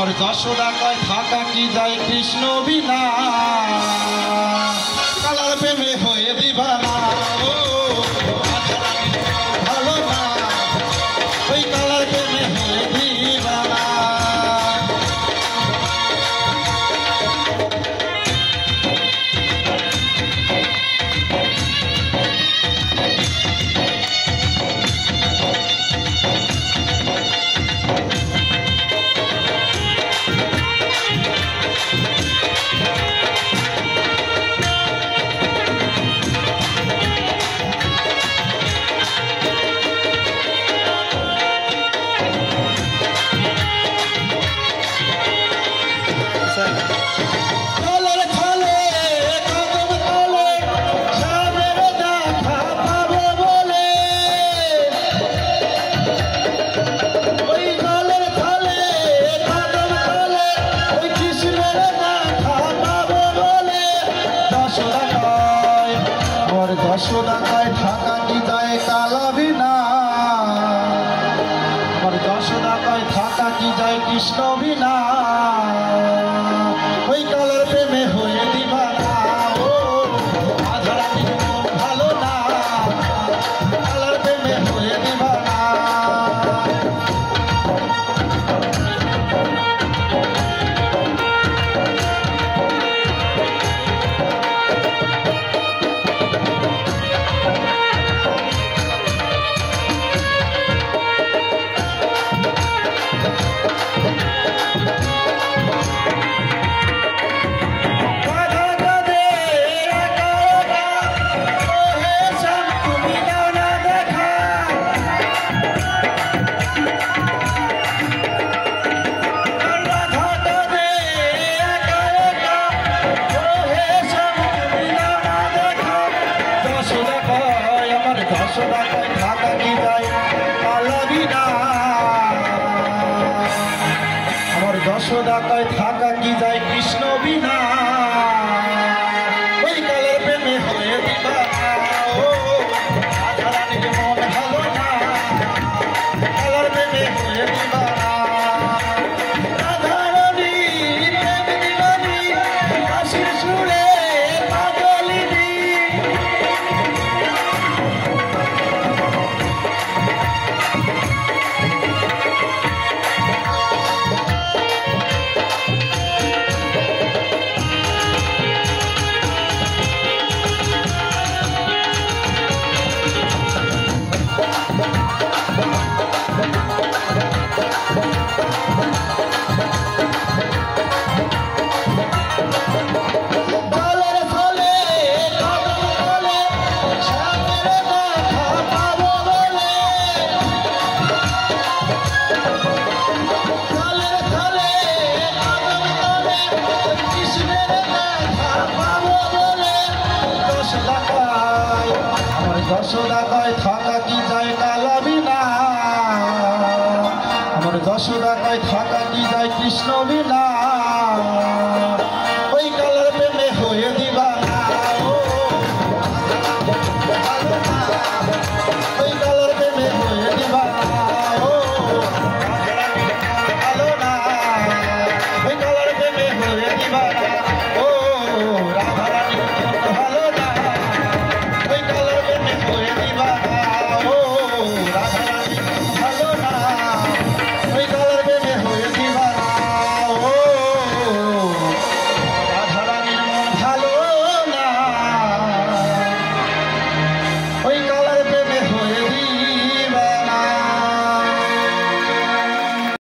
আমার যশোদা কয় থাকা কি যায় কৃষ্ণ বিনা কালার প্রেমে হয়ে দিবানা ও ভালো না ওই কালার প্রেমে হয়ে দিবানা যশোদা কয় থাকা কি যায় কালা বিনা আমার যশোদা কয় থাকা কি যায় কৃষ্ণ বিনা ওই কালার প্রেমে হয়ে দিবানা ও আধারানি মন ভালো না কালার প্রেমে হয়ে দিবানা যশোদা কয় থাকা কি যায় কালা বিনা আমার যশোদা কয় থাকা কি যায় কৃষ্ণ বিনা ওই কালের প্রেমে হয়ে দিবানা ও আধারানির মন ভালো না কালার প্রেমে হয়ে দিবানা আধারানি প্রেম দিবানি হাসির সুরে পাগলিনী যশোদা কয় থাকা কি যায় কালা বিনা আমার যশোদা কয় থাকা কি যায় কৃষ্ণ বিনা ওই কালার প্রেমে